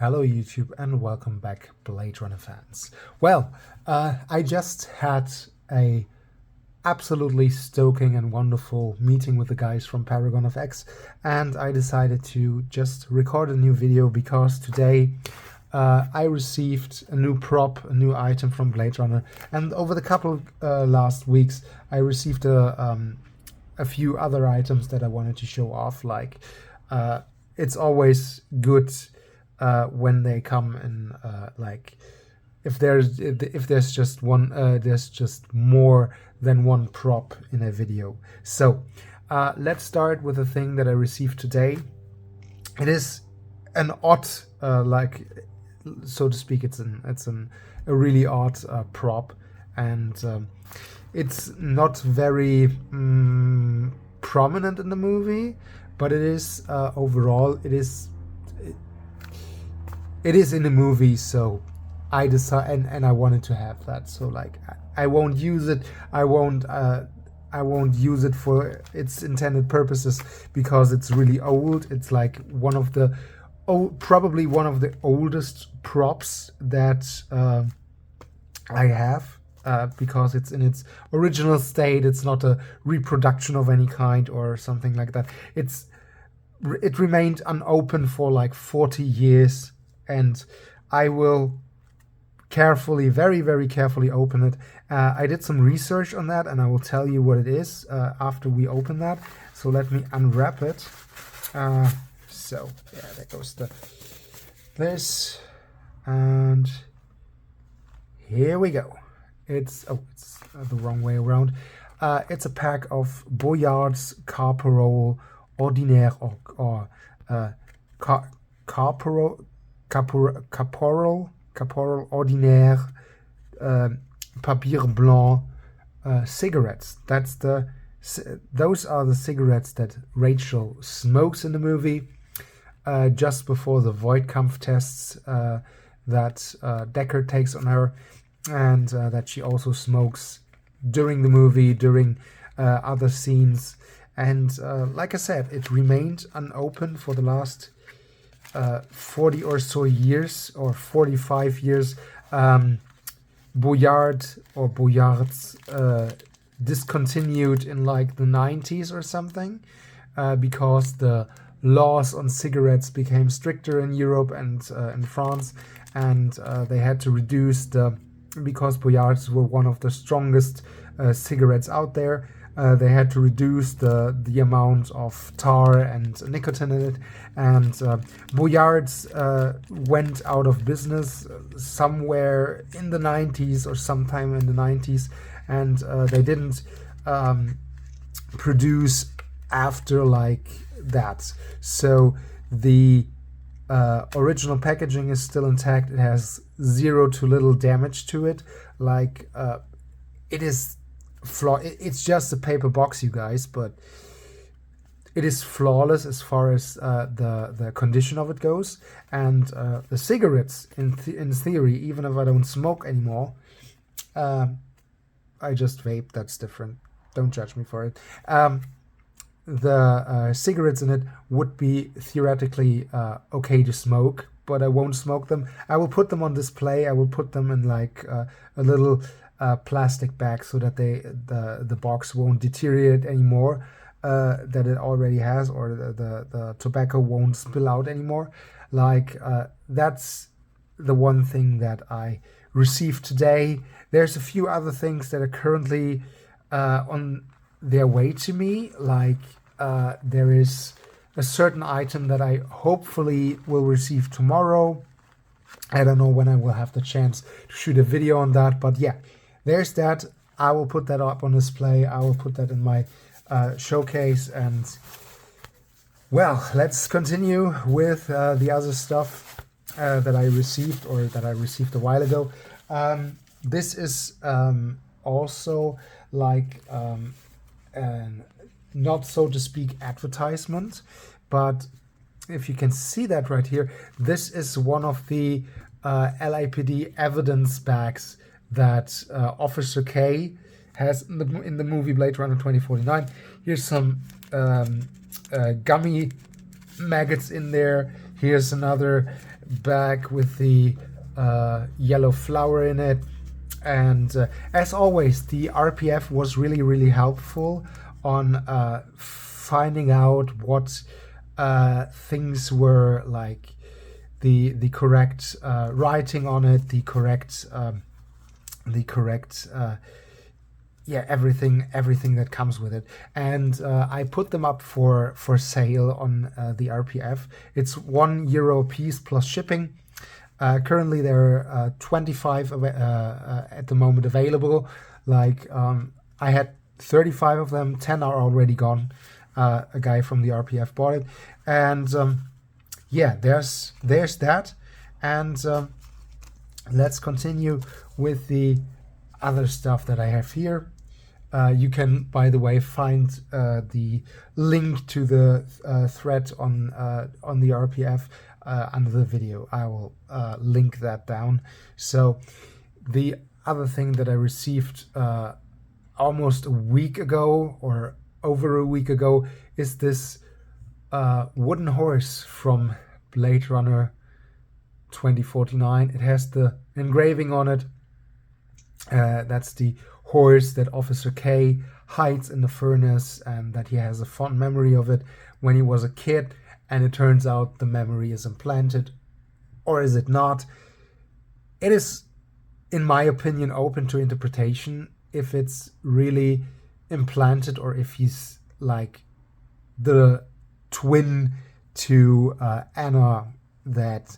Hello YouTube and welcome back Blade Runner fans. Well, I just had a absolutely stoking and wonderful meeting with the guys from ParagonFX, and I decided to just record a new video because today I received a new prop, a new item from Blade Runner, and over the couple last weeks I received a few other items that I wanted to show off. Like it's always good when they come in, like if there's just one, there's just more than one prop in a video. So let's start with the thing that I received today. It is an odd, like so to speak, it's a really odd prop, and it's not very prominent in the movie, but it is overall it is in the movie, so I decided, and I wanted to have that. So like I won't use it. I won't use it for its intended purposes because it's really old. It's like one of the probably one of the oldest props that I have, because it's in its original state. It's not a reproduction of any kind or something like that. It remained unopened for like 40 years, and I will carefully, very carefully open it. I did some research on that, and I will tell you what it is after we open that. So let me unwrap it. So yeah, there goes this, and here we go. It's the wrong way around. It's a pack of Boyard's Caporal Ordinaire or Caporal Ordinaire Papier Blanc cigarettes. Those are the cigarettes that Rachel smokes in the movie just before the Voidkampf tests that Deckard takes on her, and that she also smokes during the movie, during other scenes. And like I said, it remained unopened for the last 40 or so years, or 45 years. Boyard's discontinued in like the 90s or something, because the laws on cigarettes became stricter in Europe and in France, and they had to reduce because Boyard's were one of the strongest cigarettes out there. They had to reduce the amount of tar and nicotine in it, and Boyard's went out of business somewhere in the 90s or sometime in the 90s, and they didn't produce after like that. So the original packaging is still intact. It has zero to little damage to it. Like it is it's just a paper box, you guys, but it is flawless as far as the condition of it goes. And the cigarettes, in theory, even if I don't smoke anymore, I just vape. That's different. Don't judge me for it. The cigarettes in it would be theoretically okay to smoke, but I won't smoke them. I will put them on display. I will put them in like a little plastic bag so that the box won't deteriorate anymore that it already has, or the tobacco won't spill out anymore. Like that's the one thing that I received today. There's a few other things that are currently on their way to me. Like there is a certain item that I hopefully will receive tomorrow. I don't know when I will have the chance to shoot a video on that, but yeah, there's that. I will put that up on display. I will put that in my showcase. And well, let's continue with the other stuff that I received, or that I received a while ago. This is also like not so to speak advertisement, but if you can see that right here, this is one of the LAPD evidence bags that Officer K has in the movie Blade Runner 2049. Here's some gummy maggots in there. Here's another bag with the yellow flower in it. And as always, the RPF was really helpful on finding out what things were, like the correct writing on it, the correct yeah, everything that comes with it. And I put them up for sale on the RPF. It's €1 a piece plus shipping. Currently there are 25 at the moment available. Like I had 35 of them, 10 are already gone. A guy from the RPF bought it. And yeah, there's that. And let's continue with the other stuff that I have here. You can, by the way, find the link to the thread on the RPF under the video. I will link that down. So the other thing that I received almost a week ago, or over a week ago, is this wooden horse from Blade Runner 2049. It has the engraving on it. That's the horse that Officer K hides in the furnace, and that he has a fond memory of it when he was a kid. And it turns out the memory is implanted, or is it not? It is, in my opinion, open to interpretation if it's really implanted, or if he's like the twin to Anna that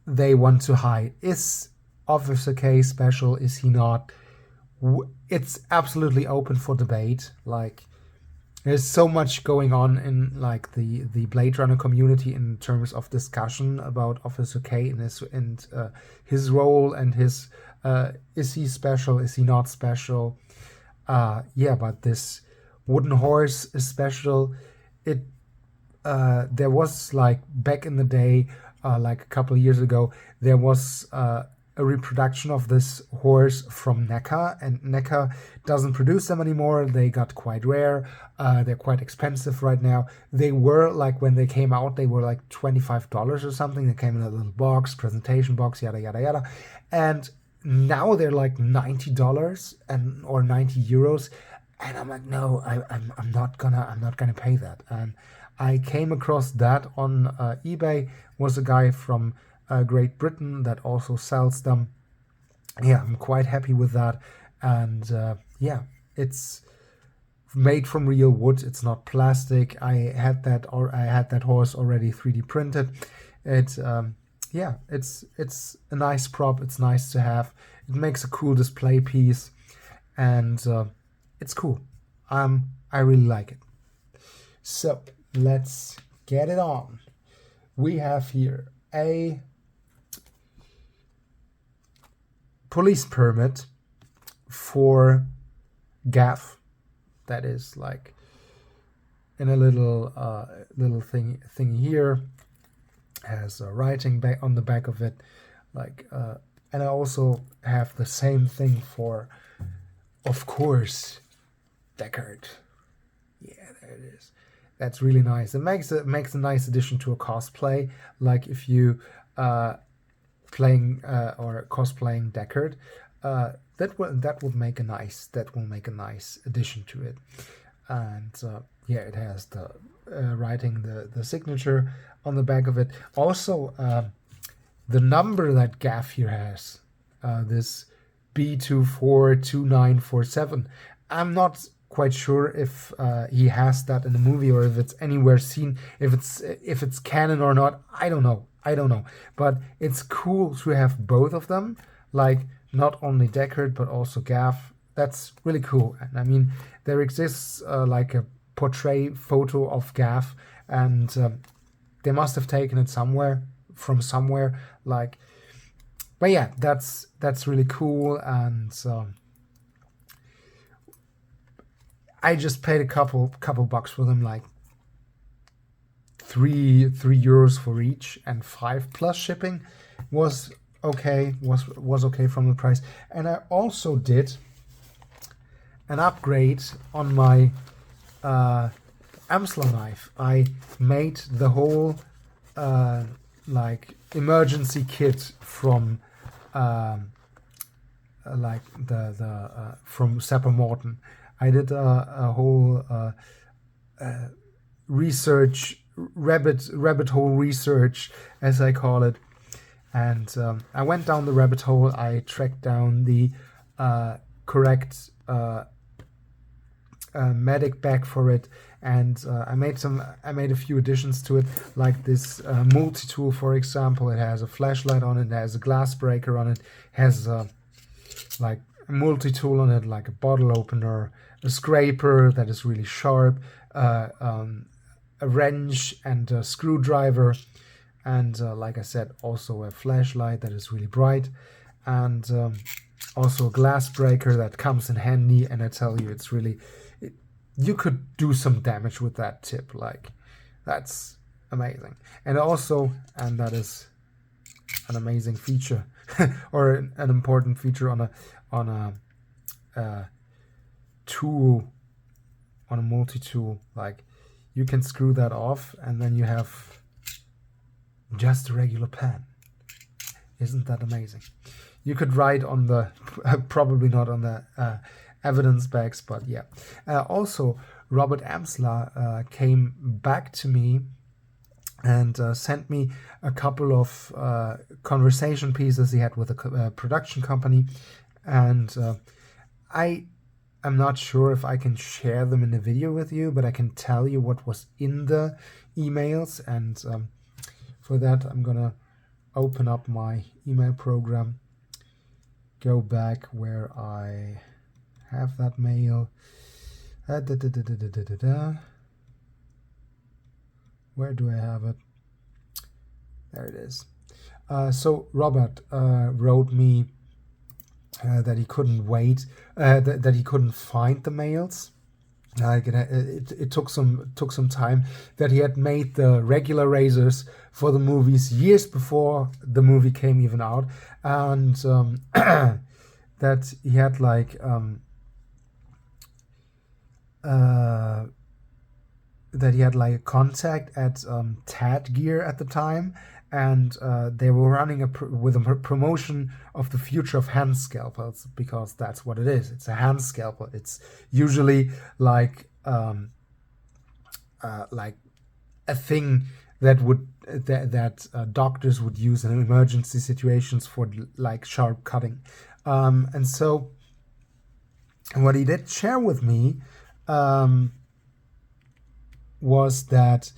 they want to hide. Is Officer K special? Is he not? It's absolutely open for debate. Like, there's so much going on in like the Blade Runner community in terms of discussion about Officer K and his role and his is he special? Is he not special? Yeah, but this wooden horse is special. It there was, like, back in the day, like a couple of years ago, there was a reproduction of this horse from NECA, and NECA doesn't produce them anymore. They got quite rare. They're quite expensive right now. They were, like, when they came out, they were like $25 or something. They came in a little box, presentation box, yada yada yada. And now they're like $90 or €90, and I'm like, no, I'm not gonna pay that. And I came across that on eBay. Was a guy from Great Britain that also sells them. Yeah, I'm quite happy with that. And yeah, it's made from real wood. It's not plastic. I had that horse already 3D printed. It yeah, it's a nice prop. It's nice to have. It makes a cool display piece, and it's cool. I really like it. So let's get it on. We have here a police permit for gaff. That is, like, in a little thing here. Has a writing back on the back of it, like, and I also have the same thing for, of course, Deckard. Yeah, there it is. That's really nice. It makes a nice addition to a cosplay. Like, if you playing or cosplaying Deckard, that will make a nice addition to it. And yeah, it has the writing, the signature on the back of it. Also, the number that Gaff here has, this B242947. I'm not quite sure if he has that in the movie, or if it's anywhere seen, if it's canon or not. I don't know. But it's cool to have both of them, like, not only Deckard but also Gaff. That's really cool. And I mean, there exists like a portrait photo of Gaff, and they must have taken it from somewhere. Like, but yeah, that's really cool. And I just paid a couple bucks for them, like €3 for each, and 5 plus shipping was okay. Was okay from the price. And I also did an upgrade on my Amslers knife. I made the whole like emergency kit from like the from Sapper Morton. I did a whole research, rabbit hole research, as I call it, and I went down the rabbit hole. I tracked down the correct medic bag for it, and I made a few additions to it, like this multi-tool, for example. It has a flashlight on it, it has a glass breaker on it, has like a multi-tool on it, like a bottle opener, a scraper that is really sharp, a wrench and a screwdriver, and like I said, also a flashlight that is really bright, and also a glass breaker that comes in handy. And I tell you, it's really, you could do some damage with that tip. Like, that's amazing. And also, and that is an amazing feature or an important feature on a tool, on a multi-tool, like, you can screw that off and then you have just a regular pen. Isn't that amazing? You could write on the probably not on the evidence bags, but yeah. Also, Robert Amslers came back to me and sent me a couple of conversation pieces he had with a production company, and I'm not sure if I can share them in the video with you, but I can tell you what was in the emails, and for that I'm gonna open up my email program, go back where I have that mail. Where do I have it? There it is. So Robert wrote me that he couldn't wait, that he couldn't find the mails. It took some time, that he had made the regular razors for the movies years before the movie came even out, and that he had like a contact at Tad Gear at the time, and they were running with a promotion of the future of hand scalpels, because that's what it is. It's a hand scalpel. It's usually like a thing that doctors would use in emergency situations for like sharp cutting. And so what he did share with me was that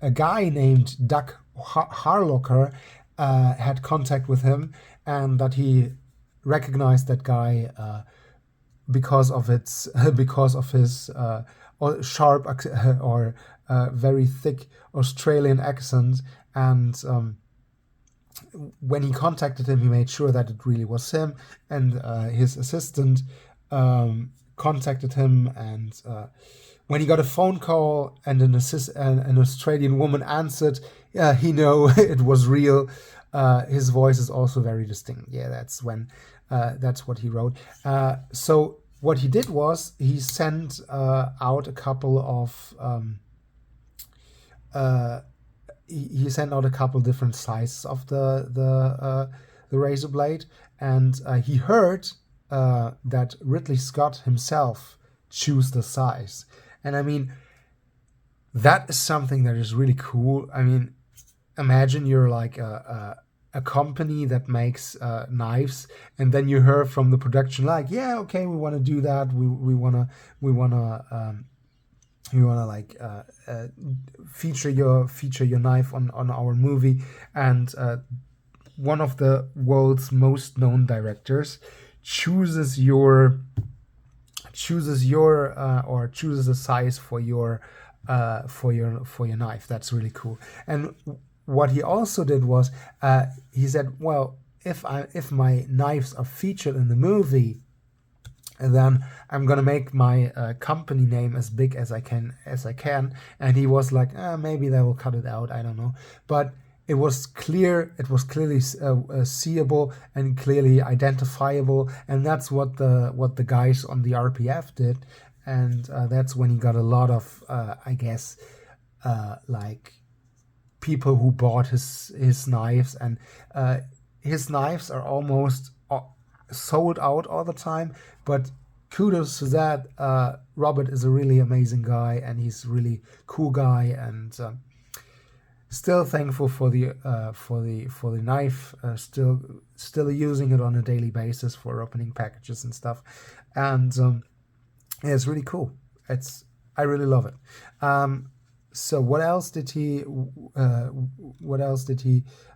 a guy named Doug Harlocker had contact with him, and that he recognized that guy because of his sharp or very thick Australian accent, and when he contacted him, he made sure that it really was him, and his assistant contacted him, and when he got a phone call and an Australian woman answered, he knew it was real. His voice is also very distinct. Yeah, that's what he wrote. So what he did was he sent out a couple of he sent out a couple different sizes of the razor blade, and he heard that Ridley Scott himself choose the size. And I mean, that is something that is really cool. I mean, imagine you're like a company that makes knives, and then you hear from the production like, yeah, okay, we want to do that. We wanna like feature your knife on our movie, and one of the world's most known directors chooses a size for your knife. That's really cool. And what he also did was he said, well, if my knives are featured in the movie, then I'm gonna make my company name as big as I can. And he was like, maybe they will cut it out, I don't know, but it was clear, it was clearly seeable and clearly identifiable, and that's what the guys on the RPF did, and that's when he got a lot of I guess like people who bought his knives, and his knives are almost sold out all the time. But kudos to that. Robert is a really amazing guy, and he's a really cool guy, and still thankful for the knife. Still using it on a daily basis for opening packages and stuff, and yeah, it's really cool. I really love it. So what else did he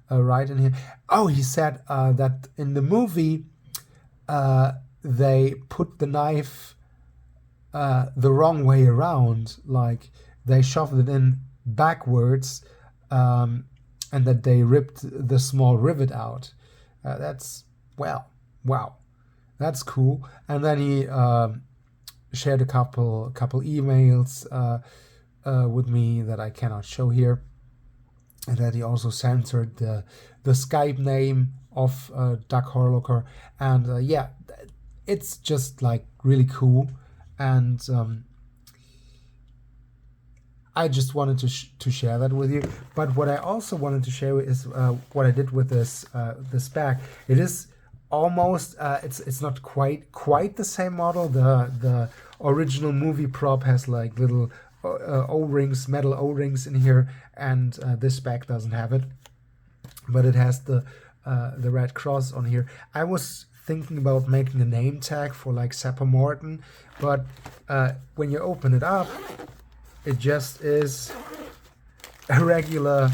write in here? Oh, he said that in the movie they put the knife the wrong way around, like they shoved it in backwards, and that they ripped the small rivet out. That's, well, wow, that's cool. And then he shared a couple emails with me that I cannot show here, and that he also censored the Skype name of Doug Horlocker, and yeah, it's just like really cool, and I just wanted to share that with you. But what I also wanted to share is what I did with this bag. It is almost it's not quite the same model. The original movie prop has like little O-rings, metal O-rings in here, and this bag doesn't have it, but it has the red cross on here. I was thinking about making a name tag for like Sapper Morton, but when you open it up, it just is a regular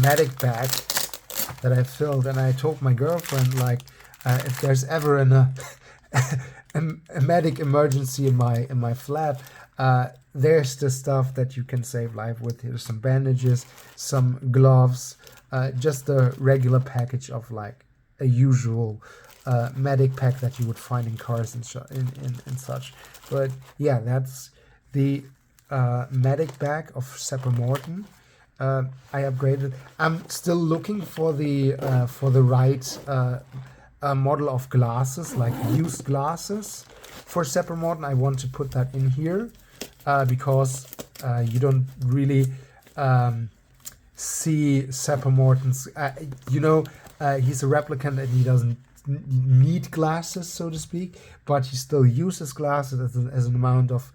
medic bag that I filled, and I told my girlfriend, like, if there's ever a medic emergency in my flat, there's the stuff that you can save life with. Here's some bandages, some gloves, just a regular package of like a usual medic pack that you would find in cars and such. But yeah, that's the medic bag of Sapper Morton. I upgraded. I'm still looking for the right model of glasses, like used glasses for Sapper Morton. I want to put that in here because you don't really see Sapper Morton's. He's a replicant and he doesn't need glasses, so to speak, but he still uses glasses as an amount of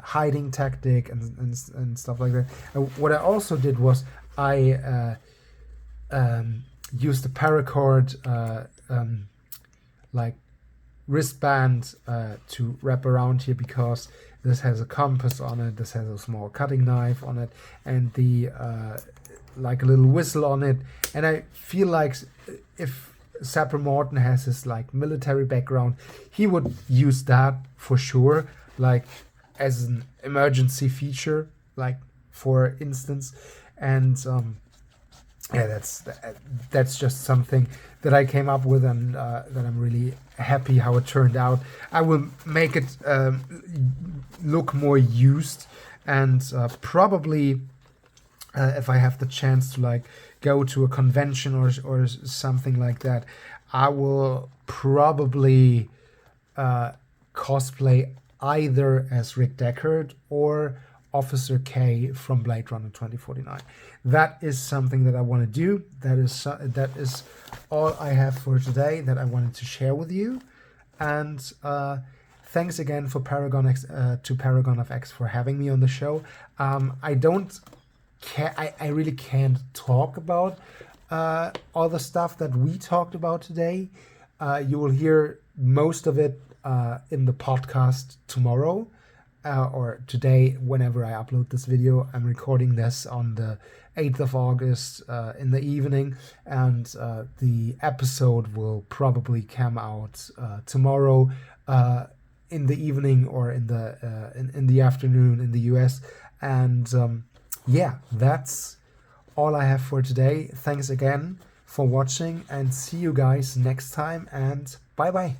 hiding tactic and stuff like that. And what I also did was I used the paracord like wristband to wrap around here, because this has a compass on it, this has a small cutting knife on it, and the like a little whistle on it. And I feel like if Sapper Morton has his like military background, he would use that for sure, like as an emergency feature, like for instance. And yeah, that's just something that I came up with, and that I'm really happy how it turned out. I will make it look more used, and probably if I have the chance to like go to a convention or something like that, I will probably cosplay either as Rick Deckard or Officer K from Blade Runner 2049. That is something that I want to do. That is all I have for today that I wanted to share with you. And thanks again for ParagonFX for having me on the show. I really can't talk about all the stuff that we talked about today. You will hear most of it in the podcast tomorrow or today, whenever I upload this video. I'm recording this on the 8th of August in the evening, and the episode will probably come out tomorrow in the evening or in the afternoon in the US. And yeah, that's all I have for today. Thanks again for watching, and see you guys next time, and bye bye.